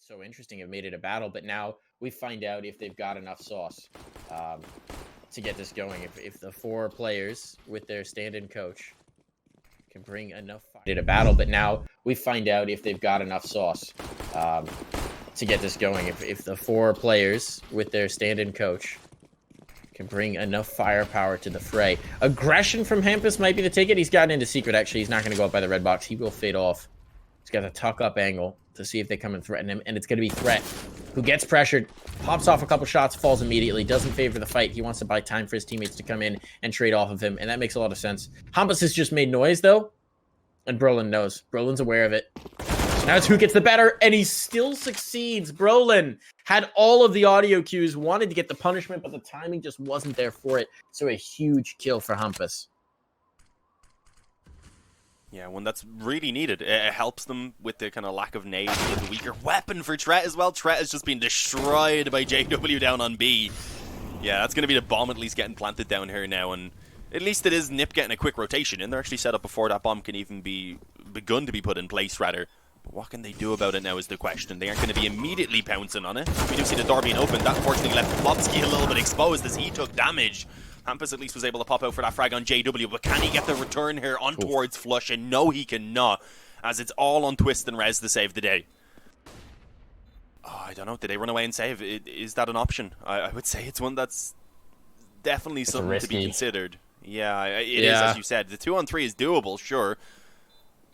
so interesting have made it a battle, but now we find out if they've got enough sauce to get this going. If the 4 players with their stand-in coach can bring enough fire to a battle, but now we find out if they've got enough sauce to get this going. If the 4 players with their stand-in coach can bring enough firepower to the fray. Aggression from Hampus might be the ticket. He's gotten into secret, actually. He's not going to go up by the red box. He will fade off. He's got a tuck-up angle to see if they come and threaten him, and it's going to be Threat, who gets pressured, pops off a couple shots, falls immediately, doesn't favor the fight. He wants to buy time for his teammates to come in and trade off of him, and that makes a lot of sense. Hampus has just made noise, though, and Brolin knows. Brolin's aware of it. Now it's who gets the better, and he still succeeds. Brolin had all of the audio cues, wanted to get the punishment, but the timing just wasn't there for it. So a huge kill for Hampus. Yeah, one that's really needed. It helps them with the kind of lack of nades, with the weaker weapon for Tret as well. Tret has just been destroyed by JW down on B. Yeah, that's going to be the bomb at least getting planted down here now, and at least it is NIP getting a quick rotation in. They're actually set up before that bomb can even be begun to be put in place, rather. But what can they do about it now is the question. They aren't going to be immediately pouncing on it. We do see the door being open. That unfortunately left Plopsky a little bit exposed as he took damage. Hampus at least was able to pop out for that frag on JW, but can he get the return here on towards Flush? And no, he cannot, as it's all on Twist and Rez to save the day. Oh, I don't know. Did they run away and save? Is that an option? I would say it's one that's definitely something to be considered. Yeah, it is, as you said. The 2-on-3 is doable, sure.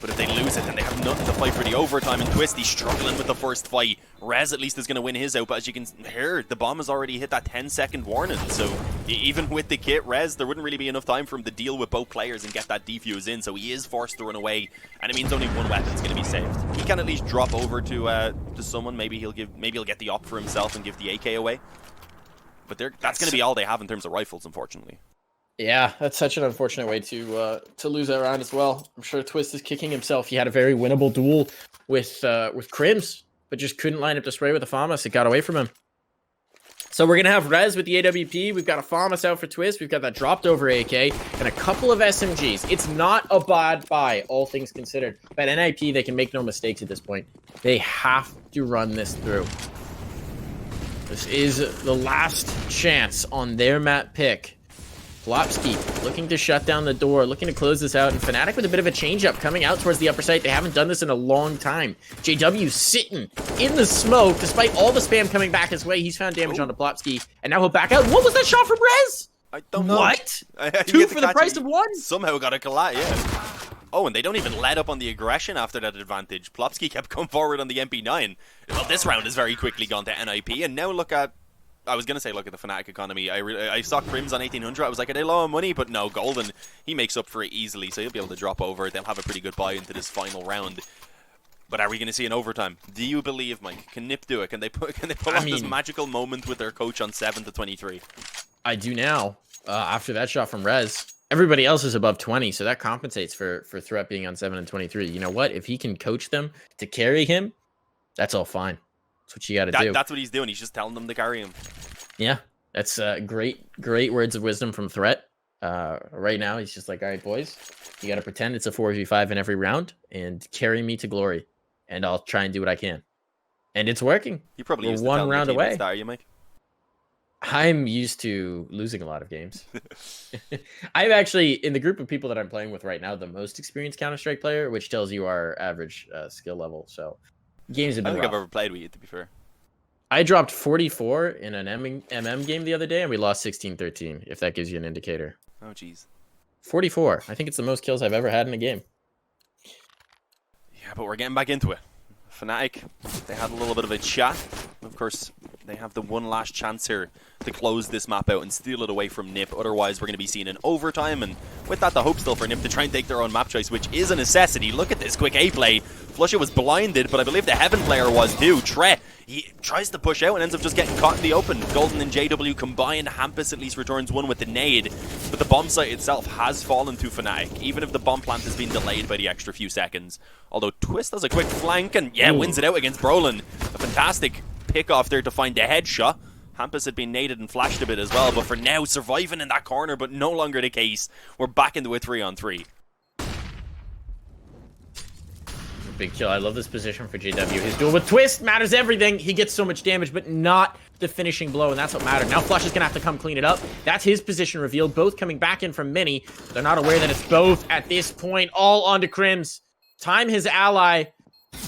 But if they lose it, then they have nothing to fight for the overtime. And Twist, he's struggling with the first fight. Rez at least is going to win his out, but as you can hear, the bomb has already hit that 10-second warning. So even with the kit, Rez, there wouldn't really be enough time for him to deal with both players and get that defuse in. So he is forced to run away, and it means only one weapon's going to be saved. He can at least drop over to someone. Maybe he'll get the op for himself and give the AK away. But that's going to be all they have in terms of rifles, unfortunately. Yeah, that's such an unfortunate way to lose that round as well. I'm sure Twist is kicking himself. He had a very winnable duel with Crims, but just couldn't line up the spray with the FAMAS. It got away from him. So we're going to have Rez with the AWP. We've got a FAMAS out for Twist. We've got that dropped over AK and a couple of SMGs. It's not a bad buy, all things considered. But NIP, they can make no mistakes at this point. They have to run this through. This is the last chance on their map pick. Plopsky looking to shut down the door, looking to close this out, and FNATIC with a bit of a change-up coming out towards the upper site. They haven't done this in a long time. JW sitting in the smoke, despite all the spam coming back his way. He's found damage onto Plopsky, and now he'll back out. What was that shot from Rez? I don't know. What? 2 for the price of 1? Somehow got a collide, yeah. Oh, and they don't even let up on the aggression after that advantage. Plopsky kept coming forward on the MP9. Well, this round has very quickly gone to NIP, and now look at... I was going to say, look at the FNATIC economy. I saw Crims on 1800. I was like, are they low on money? But no, Golden, he makes up for it easily, so he'll be able to drop over. They'll have a pretty good buy into this final round. But are we going to see an overtime? Do you believe, Mike? Can NIP do it? Can they pull off this magical moment with their coach on 7-23? I do now. After that shot from Rez, everybody else is above 20, so that compensates for Threat being on 7-23. You know what? If he can coach them to carry him, that's all fine. That's what you got to do. That's what he's doing. He's just telling them to carry him. Yeah, that's great words of wisdom from Threat. Right now, he's just like, all right, boys, you got to pretend it's a 4v5 in every round and carry me to glory, and I'll try and do what I can. And it's working. You probably We're 1 round away. Are you, Mike? I'm used to losing a lot of games. I'm actually, in the group of people that I'm playing with right now, the most experienced Counter-Strike player, which tells you our average skill level. So games have been rough. I've ever played with you, to be fair. I dropped 44 in an MM game the other day, and we lost 16-13, if that gives you an indicator. Oh, jeez. 44. I think it's the most kills I've ever had in a game. Yeah, but we're getting back into it. FNATIC, they had a little bit of a chat. Of course, they have the one last chance here to close this map out and steal it away from NIP. Otherwise, we're going to be seeing an overtime. And with that, the hope still for NIP to try and take their own map choice, which is a necessity. Look at this quick A play. Flusha was blinded, but I believe the Heaven player was too. Tre, he tries to push out and ends up just getting caught in the open. Golden and JW combined. Hampus at least returns one with the nade. But the bomb site itself has fallen to FNATIC, even if the bomb plant has been delayed by the extra few seconds. Although Twist has a quick flank and, yeah, wins it out against Brolin. A fantastic pick off there to find the headshot. Hampus had been naded and flashed a bit as well, but for now, surviving in that corner, but no longer the case. We're back into a 3-on-3. big kill. I love this position for JW. His duel with Twist matters everything. He gets so much damage, but not the finishing blow, and that's what mattered. Now Flush is going to have to come clean it up. That's his position revealed. Both coming back in from Mini. They're not aware that it's both at this point. All onto Crims. Time his ally,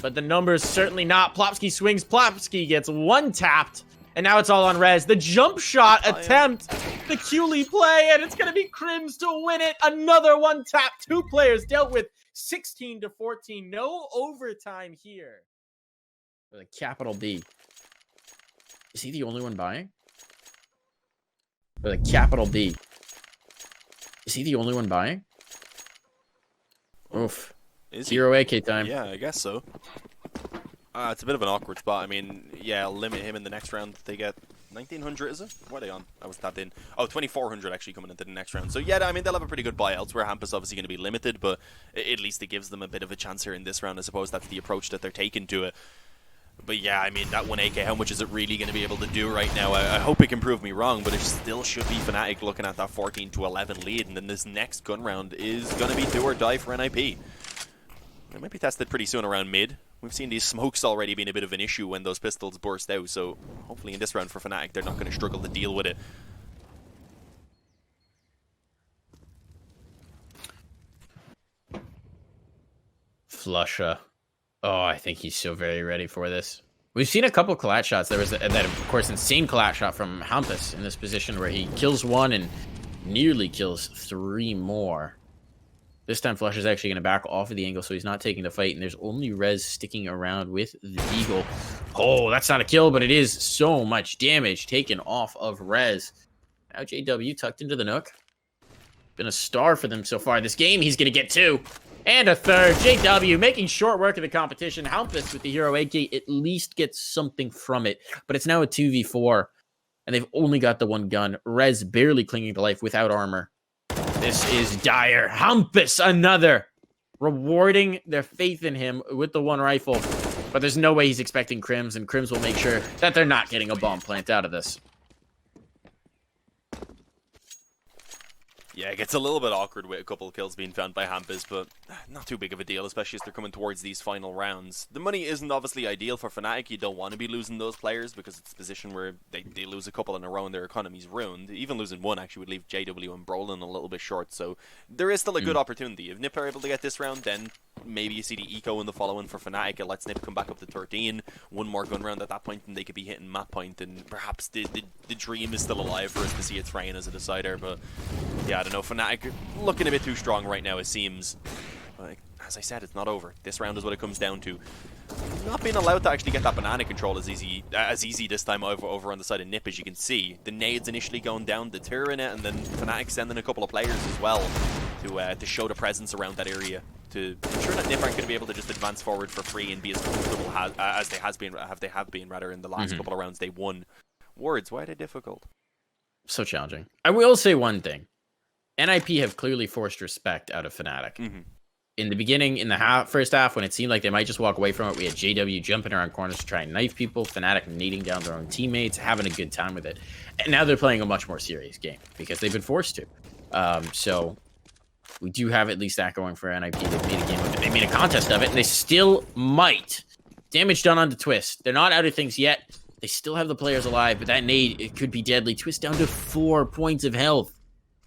but the numbers certainly not. Plopsky swings. Plopsky gets one tapped, and now it's all on Rez. The jump shot attempt, the Cooley play, and it's going to be Crims to win it. Another one tap. Two players dealt with 16-14. No overtime here. With a capital B. Is he the only one buying? With a capital B. Is he the only one buying? Oof. Is Zero AK time. Yeah, I guess so. It's a bit of an awkward spot. I mean, yeah, I'll limit him in the next round. They get 1900, is it? What are they on? I was tapped in. Oh, 2400 actually coming into the next round. So yeah, I mean, they'll have a pretty good buy elsewhere. Hampus obviously going to be limited, but at least it gives them a bit of a chance here in this round. I suppose that's the approach that they're taking to it. But yeah, I mean, that 1 AK, how much is it really going to be able to do right now? I hope it can prove me wrong, but it still should be FNATIC looking at that 14-11 lead, and then this next gun round is going to be do or die for NIP. It might be tested pretty soon around mid. We've seen these smokes already being a bit of an issue when those pistols burst out, so hopefully in this round for FNATIC, they're not going to struggle to deal with it. Flusha. Oh, I think he's so very ready for this. We've seen a couple collat shots. There was that, of course, insane collat shot from Hampus in this position where he kills one and nearly kills 3 more. This time, Flush is actually going to back off of the angle, so he's not taking the fight, and there's only Rez sticking around with the Eagle. Oh, that's not a kill, but it is so much damage taken off of Rez. Now JW tucked into the nook. Been a star for them so far this game. He's going to get 2. And a third. JW making short work of the competition. Hampus with the Hero AK at least gets something from it. But it's now a 2v4. And they've only got the one gun. Rez barely clinging to life without armor. This is dire. Hampus another. Rewarding their faith in him with the one rifle. But there's no way he's expecting Crims. And Crims will make sure that they're not getting a bomb plant out of this. Yeah, it gets a little bit awkward with a couple of kills being found by Hampus, but not too big of a deal, especially as they're coming towards these final rounds. The money isn't obviously ideal for FNATIC. You don't want to be losing those players because it's a position where they lose a couple in a row and their economy's ruined. Even losing one actually would leave JW and Brolin a little bit short, so there is still a good opportunity. If NIP are able to get this round, then maybe you see the eco in the following for FNATIC. It lets NIP come back up to 13. One more gun round at that point, and they could be hitting map point, and perhaps the dream is still alive for us to see its reign as a decider, but yeah, I don't know. FNATIC looking a bit too strong right now, it seems. But as I said, it's not over. This round is what it comes down to. Not being allowed to actually get that banana control as easy this time over on the side of NIP, as you can see. The nades initially going down, deterring it, and then FNATIC sending a couple of players as well to show the presence around that area, to ensure that NIP aren't going to be able to just advance forward for free and be as comfortable as they have been in the last couple of rounds they won. Words, why are they difficult? So challenging. I will say one thing. NIP have clearly forced respect out of FNATIC. In the beginning, in the first half, when it seemed like they might just walk away from it, we had JW jumping around corners to try and knife people, FNATIC nading down their own teammates, having a good time with it. And now they're playing a much more serious game because they've been forced to. So we do have at least that going for NIP. They've made a game of it. They made a contest of it, and they still might. Damage done onto Twist. They're not out of things yet. They still have the players alive, but that nade, it could be deadly. Twist down to 4 points of health.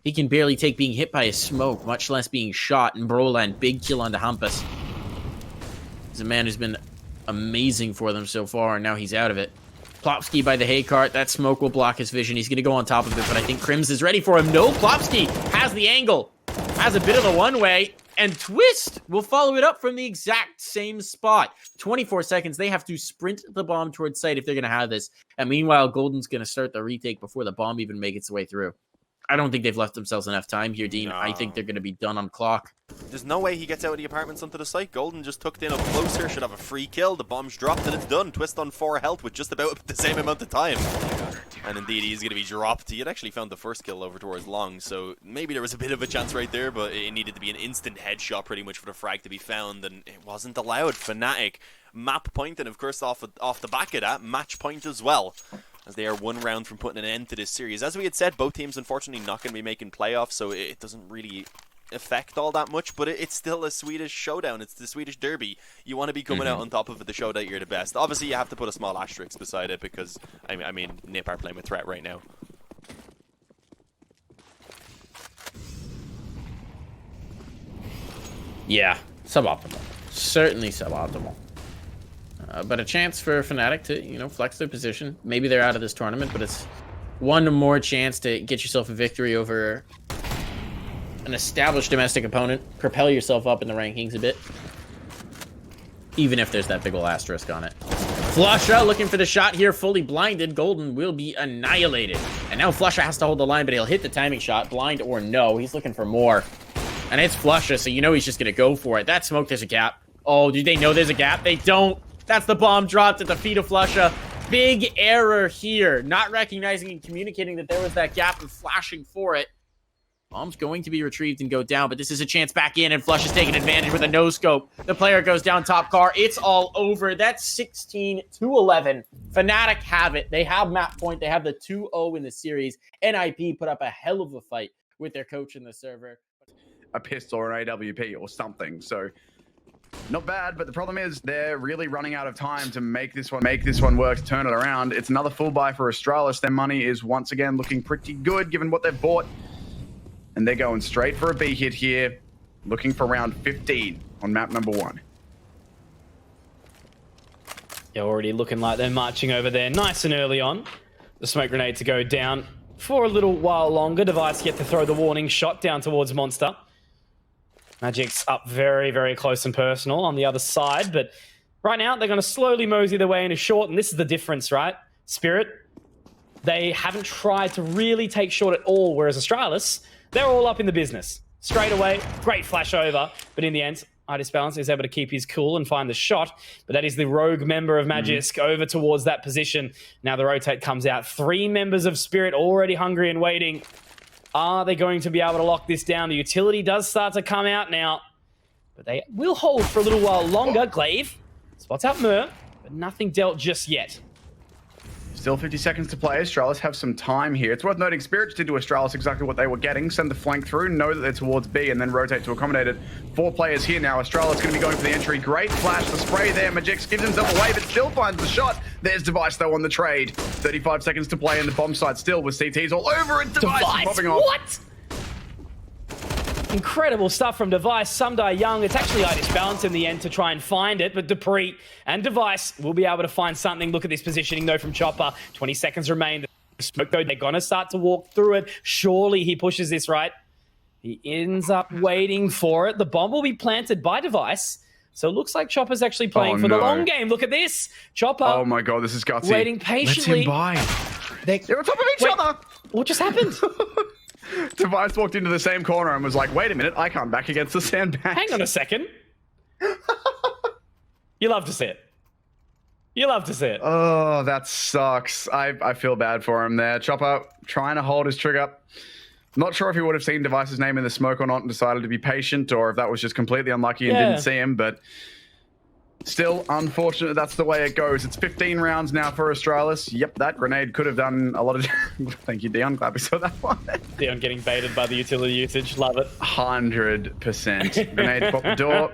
He can barely take being hit by a smoke, much less being shot. And Broland, big kill onto Hampus. He's a man who's been amazing for them so far, and now he's out of it. Plopsky by the hay cart. That smoke will block his vision. He's going to go on top of it, but I think Crims is ready for him. No, Plopsky has the angle. Has a bit of a one-way, and Twist will follow it up from the exact same spot. 24 seconds. They have to sprint the bomb towards site if they're going to have this. And meanwhile, Golden's going to start the retake before the bomb even makes its way through. I don't think they've left themselves enough time here, Dean. No. I think they're going to be done on clock. There's no way he gets out of the apartments onto the site. Golden just tucked in up closer, should have a free kill. The bomb's dropped and it's done. Twist on 4 health with just about the same amount of time. And indeed, he's going to be dropped. He had actually found the first kill over towards long, so maybe there was a bit of a chance right there, but it needed to be an instant headshot pretty much for the frag to be found, and it wasn't allowed. FNATIC map point, and of course off the back of that, match point as well, as they are 1 round from putting an end to this series. As we had said, both teams unfortunately not going to be making playoffs, so it doesn't really affect all that much, but it's still a Swedish showdown. It's the Swedish derby. You want to be coming out on top of it to show that you're the best. Obviously, you have to put a small asterisk beside it because, I mean, NIP are playing with threat right now. Yeah, suboptimal. Certainly suboptimal. But a chance for FNATIC to, you know, flex their position. Maybe they're out of this tournament, but it's one more chance to get yourself a victory over an established domestic opponent. Propel yourself up in the rankings a bit. Even if there's that big ol' asterisk on it. Flusha looking for the shot here, fully blinded. Golden will be annihilated. And now Flusha has to hold the line, but he'll hit the timing shot, blind or no. He's looking for more. And it's Flusha, so you know he's just going to go for it. That smoke, there's a gap. Oh, do they know there's a gap? They don't. That's the bomb dropped at the feet of Flusha. Big error here. Not recognizing and communicating that there was that gap and flashing for it. Bomb's going to be retrieved and go down, but this is a chance back in, and Flush is taking advantage with a no-scope. The player goes down top car. It's all over. That's 16-11. FNATIC have it. They have map point. They have the 2-0 in the series. NIP put up a hell of a fight with their coach in the server. A pistol or an AWP or something, so not bad, but the problem is they're really running out of time to make this one work, to turn it around. It's another full buy for Astralis. Their money is once again looking pretty good given what they've bought. And they're going straight for a B hit here, looking for round 15 on map number 1. Yeah, already looking like they're marching over there nice and early on. The smoke grenade to go down for a little while longer. Device get to throw the warning shot down towards Monster. Magic's up very, very close and personal on the other side, but right now they're going to slowly mosey their way into short, and this is the difference, right? Spirit, they haven't tried to really take short at all, whereas Astralis, they're all up in the business. Straight away, great flash over, but in the end, Balance is able to keep his cool and find the shot, but that is the rogue member of Magisk over towards that position. Now the rotate comes out. 3 members of Spirit already hungry and waiting. Are they going to be able to lock this down? The utility does start to come out now, but they will hold for a little while longer. Glaive spots out Mur, but nothing dealt just yet. Still 50 seconds to play. Astralis have some time here. It's worth noting Spirits did to Astralis exactly what they were getting. Send the flank through, know that they're towards B, and then rotate to accommodate it. 4 players here now. Astralis going to be going for the entry. Great flash, the spray there. Magix gives himself away, but still finds the shot. There's Device, though, on the trade. 35 seconds to play, and the bomb site still with CTs all over it. Device is popping off. What? Incredible stuff from Device. Some die young. It's actually Balance in the end to try and find it, but Dupree and Device will be able to find something. Look at this positioning, though, from Chopper. 20 seconds remain. Smoke, though, they're going to start to walk through it. Surely he pushes this right. He ends up waiting for it. The bomb will be planted by Device. So it looks like Chopper's actually playing for the long game. Look at this. Chopper. Oh, my God, this is gutsy. Waiting patiently. Let him buy. They're on top of each other. What just happened? Device walked into the same corner and was like, wait a minute, I can't back against the sandbag. Hang on a second. You love to see it. You love to see it. Oh, that sucks. I feel bad for him there. Chopper trying to hold his trigger. Not sure if he would have seen Device's name in the smoke or not and decided to be patient, or if that was just completely unlucky and didn't see him, but still, unfortunate, that's the way it goes. It's 15 rounds now for Astralis. Yep, that grenade could have done a lot of... Thank you, Dion. Glad we saw that one. Dion getting baited by the utility usage. Love it. 100%. Grenade pop the door.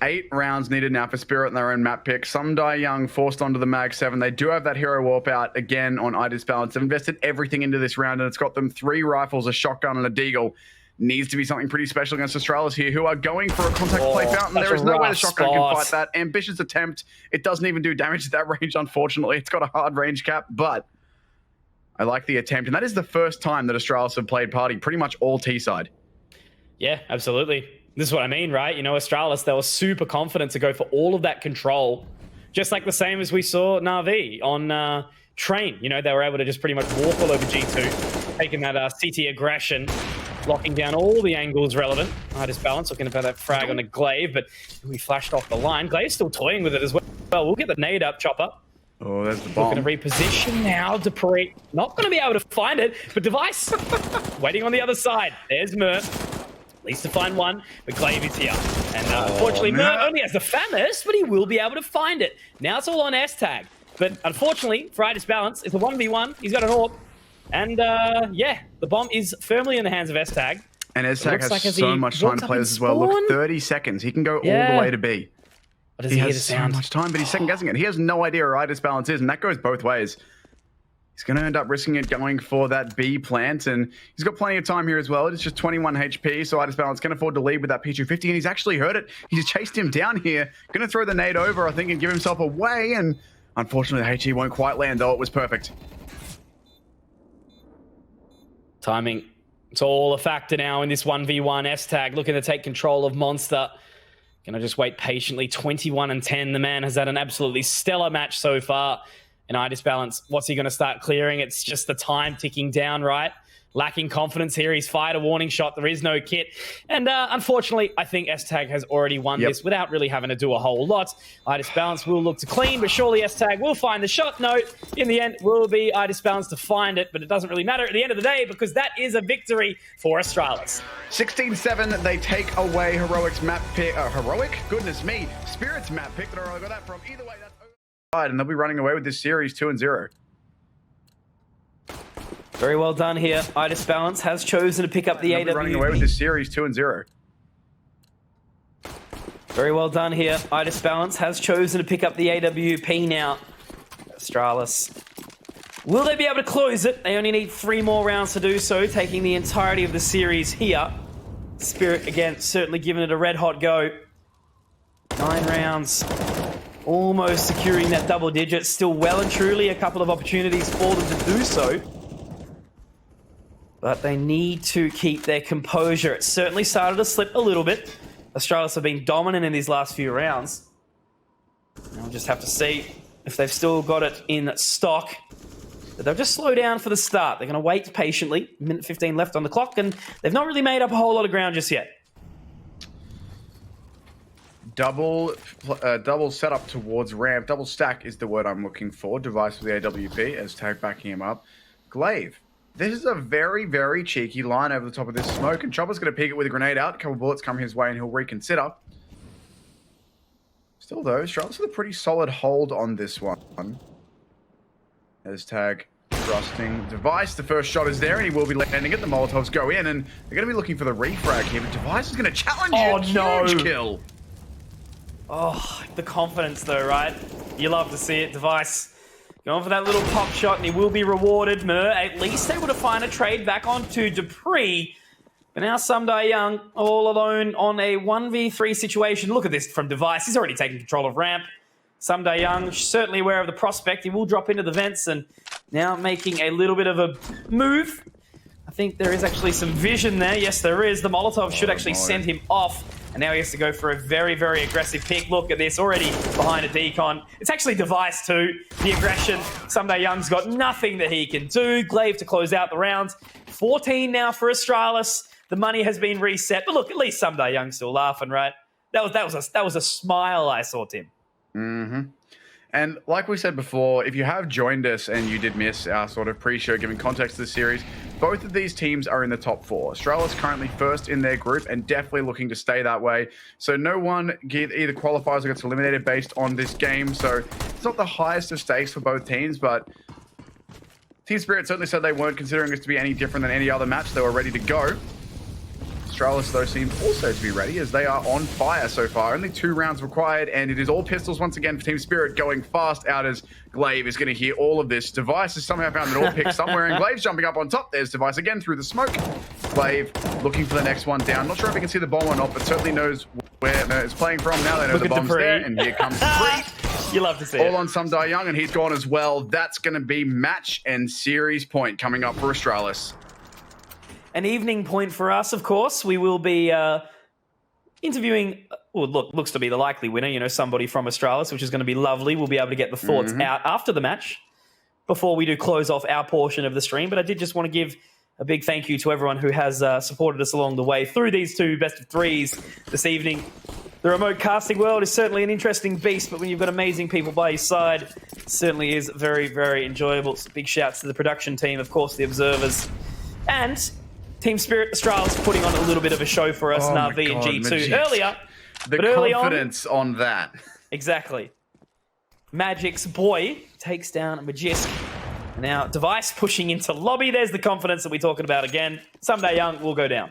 8 rounds needed now for Spirit and their own map pick. Some die young, forced onto the Mag 7. They do have that hero warp out again on Balance. They've invested everything into this round, and it's got them 3 rifles, a shotgun, and a deagle. Needs to be something pretty special against Astralis here, who are going for a contact play fountain. There is no way the shotgun can fight that. Ambitious attempt. It doesn't even do damage at that range, unfortunately. It's got a hard range cap, but I like the attempt. And that is the first time that Astralis have played party pretty much all T-side. Yeah, absolutely. This is what I mean, right? You know, Astralis, they were super confident to go for all of that control. Just like the same as we saw Na'Vi on Train. You know, they were able to just pretty much walk all over G2, taking that CT aggression, locking down all the angles relevant. Balance looking about that frag on a Glaive, but we flashed off the line. Glaive's still toying with it as well. We'll get the nade up, Chopper. Oh, there's the bomb. Looking to reposition now. Dupree not going to be able to find it, but Device waiting on the other side. There's Mur. At least to find one, but Glaive is here. And unfortunately, Mur only has the Famous, but he will be able to find it. Now it's all on S-Tag. But unfortunately, for Balance, it's a 1v1. He's got an AWP. And yeah, the bomb is firmly in the hands of S-Tag. And Eztag looks like has as so he much time walks to up play in this as well. Look, spawn. 30 seconds. He can go all Yeah. the way to B. What does He hear the has so sound? much time, but he's second guessing it. He has no idea where Idis balance is, and that goes both ways. He's going to end up risking it going for that B plant, and he's got plenty of time here as well. It's just 21 HP, so Idis balance can afford to lead with that P250, and he's actually heard it. He's chased him down here. Going to throw the nade over, I think, and give himself away, and unfortunately, the HE won't quite land, though it was perfect. Timing. It's all a factor now in this 1v1. Eztag looking to take control of Monster. Gonna just wait patiently. 21-10. The man has had an absolutely stellar match so far. And Idis balance, what's he gonna start clearing? It's just the time ticking down, right? Lacking confidence here. He's fired a warning shot. There is no kit. And unfortunately, I think Eztag has already won this without really having to do a whole lot. Idis balance will look to clean, but surely Eztag will find the shot. No, in the end, will be Idis balance to find it, but it doesn't really matter at the end of the day because that is a victory for Astralis. 16-7, they take away Heroic's map pick. Heroic? Goodness me. Spirit's map pick. But I got that from. Either way, that's over. And they'll be running away with this series 2-0. Very well done here. Idis balance has chosen to pick up the AW. Running away with this series 2-0. Very well done here. Idis balance has chosen to pick up the AWP now. Astralis. Will they be able to close it? They only need 3 more rounds to do so, taking the entirety of the series here. Spirit, again, certainly giving it a red-hot go. 9 rounds. Almost securing that double digit. Still well and truly a couple of opportunities for them to do so. But they need to keep their composure. It certainly started to slip a little bit. Astralis have been dominant in these last few rounds. And we'll just have to see if they've still got it in stock. But they'll just slow down for the start. They're going to wait patiently. Minute 15 left on the clock, and they've not really made up a whole lot of ground just yet. Double setup towards ramp. Double stack is the word I'm looking for. Device for the AWP, Eztag backing him up. Glaive. This is a very, very cheeky line over the top of this smoke, and Chopper's going to peek it with a grenade out. A couple bullets come his way, and he'll reconsider. Still, though, Astralis with a pretty solid hold on this one. Eztag thrusting. Device, the first shot is there, and he will be landing it. The Molotovs go in, and they're going to be looking for the refrag here, but Device is going to challenge it. Oh, no. Huge kill. Oh, the confidence, though, right? You love to see it. Device going for that little pop shot, and he will be rewarded. Mer at least able to find a trade back onto Dupree. But now Sumdai Young all alone on a 1v3 situation. Look at this from Device. He's already taken control of ramp. Sumdai Young, certainly aware of the prospect. He will drop into the vents and now making a little bit of a move. I think there is actually some vision there. Yes, there is. The Molotov should actually send him off. And now he has to go for a very, very aggressive pick. Look at this, already behind a decon. It's actually Device too. The aggression. Sumdai Young's got nothing that he can do. Glaive to close out the round. 14 now for Astralis. The money has been reset. But look, at least Sumdai Young's still laughing, right? That was a smile I saw, Tim. Mm-hmm. And like we said before, if you have joined us and you did miss our sort of pre-show giving context to the series, both of these teams are in the top 4. Astralis currently first in their group and definitely looking to stay that way. So no one either qualifies or gets eliminated based on this game. So it's not the highest of stakes for both teams, but Team Spirit certainly said they weren't considering this to be any different than any other match. They were ready to go. Astralis, though, seems also to be ready as they are on fire so far. Only 2 rounds required, and it is all pistols once again for Team Spirit, going fast out as Glaive is going to hear all of this. Device has somehow found an all pick somewhere, and Glaive's jumping up on top. There's Device again through the smoke. Glaive looking for the next one down. Not sure if he can see the bomb or not, but certainly knows where it's playing from. Now they know the bomb's there, and here comes Dupree. You love to see all it. On Sumdai Young, and he's gone as well. That's going to be match and series point coming up for Astralis. An evening point for us, of course. We will be interviewing, well, looks to be the likely winner, you know, somebody from Astralis, which is going to be lovely. We'll be able to get the thoughts out after the match before we do close off our portion of the stream. But I did just want to give a big thank you to everyone who has supported us along the way through these 2 best of 3s this evening. The remote casting world is certainly an interesting beast, but when you've got amazing people by your side, it certainly is very, very enjoyable. So big shouts to the production team, of course, the observers, and Team Spirit Astralis putting on a little bit of a show for us, Navi and G2 earlier. The but early confidence on that. Exactly. Magic's boy takes down Magisk. Now, Device pushing into lobby. There's the confidence that we're talking about again. Sumdai Young will go down.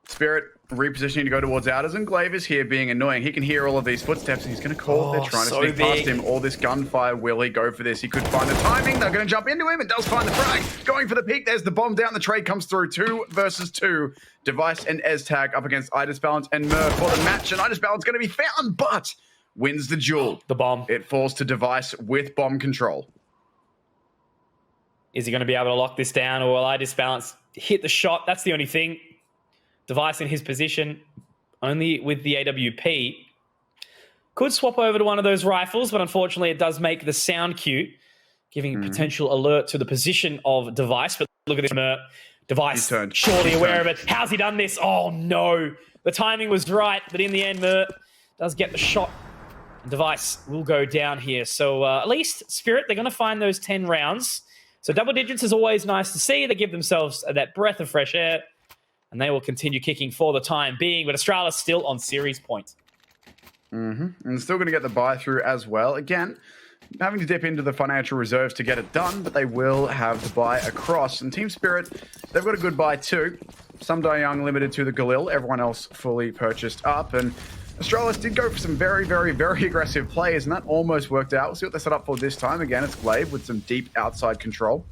Spirit repositioning to go towards outers, and Glaive is here being annoying. He can hear all of these footsteps, and he's going to call it. They're trying to so sneak past big. him. All this gunfire. Will he go for this? He could find the timing. They're going to jump into him, and does find the frag. Going for the peak. There's the bomb down. The trade comes through. 2 versus 2. Device and EzTag up against Idis Balance and Murph for the match, and Idis Balance going to be found, but wins the duel. The bomb. It falls to Device with bomb control. Is he going to be able to lock this down, or will Idis Balance hit the shot? That's the only thing. Device in his position, only with the AWP. Could swap over to one of those rifles, but unfortunately it does make the sound cue, giving potential alert to the position of Device. But look at this, Device surely aware of it. How's he done this? Oh no. The timing was right, but in the end, Mert does get the shot. Device will go down here. So at least Spirit, they're going to find those 10 rounds. So double digits is always nice to see. They give themselves that breath of fresh air, and they will continue kicking for the time being. But Astralis still on series point. And still going to get the buy through as well. Again, having to dip into the financial reserves to get it done, but they will have the buy across. And Team Spirit, they've got a good buy too. Some Die Young limited to the Galil, everyone else fully purchased up. And Astralis did go for some very, very, very aggressive plays, and that almost worked out. We'll see what they set up for this time. Again, it's Glaive with some deep outside control.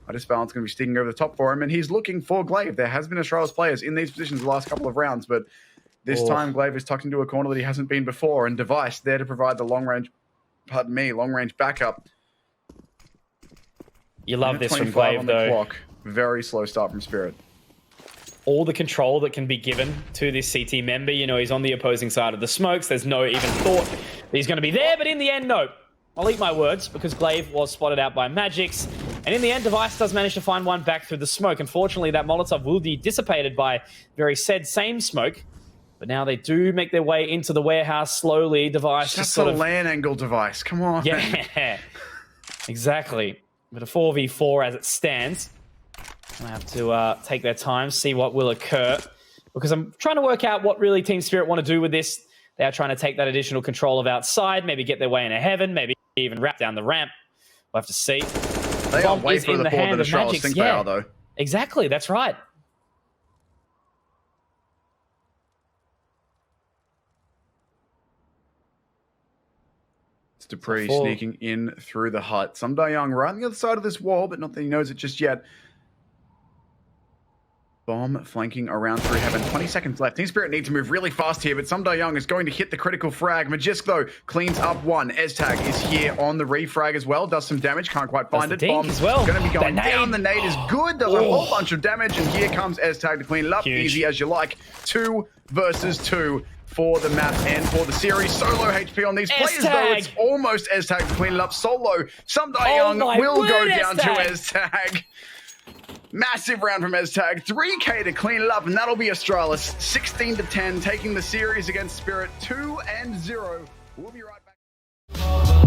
Idis Balance going to be sticking over the top for him, and he's looking for Glaive. There has been Astralis players in these positions the last couple of rounds, but this time Glaive is tucked into a corner that he hasn't been before, and Device there to provide the long-range, long-range backup. You love this from Glaive, though. Clock. Very slow start from Spirit. All the control that can be given to this CT member. You know, he's on the opposing side of the smokes. There's no even thought that he's going to be there, but in the end, no. I'll eat my words, because Glaive was spotted out by Magix. And in the end, Device does manage to find one back through the smoke. Unfortunately, that Molotov will be dissipated by very said same smoke. But now they do make their way into the warehouse slowly. Device just sort of... LAN angle, Device. Come on. Yeah, exactly. But a 4v4 as it stands. I have to take their time, see what will occur. Because I'm trying to work out what really Team Spirit want to do with this. They are trying to take that additional control of outside, maybe get their way into heaven, maybe even wrap down the ramp. We'll have to see. They are way further forward than Astralis think they are, though. Exactly, that's right. It's Dupree sneaking in through the hut. Some Die Young right on the other side of this wall, but not that he knows it just yet. Bomb flanking around through heaven. 20 seconds left. Team Spirit need to move really fast here, but Some Die Young is going to hit the critical frag. Magisk, though, cleans up one. EzTag is here on the refrag as well. Does some damage. Can't quite find it. Bomb as well. Going to be going down. The nade is good. Does a whole bunch of damage, and here comes EzTag to clean it up. Huge. Easy as you like. 2 versus 2 for the map and for the series. Solo HP on these players, though. It's almost EzTag to clean it up. Solo. Some Die Young will go down to EzTag. Massive round from EzTag, 3k to clean it up, and that'll be Astralis, 16-10, taking the series against Spirit, 2-0. We'll be right back.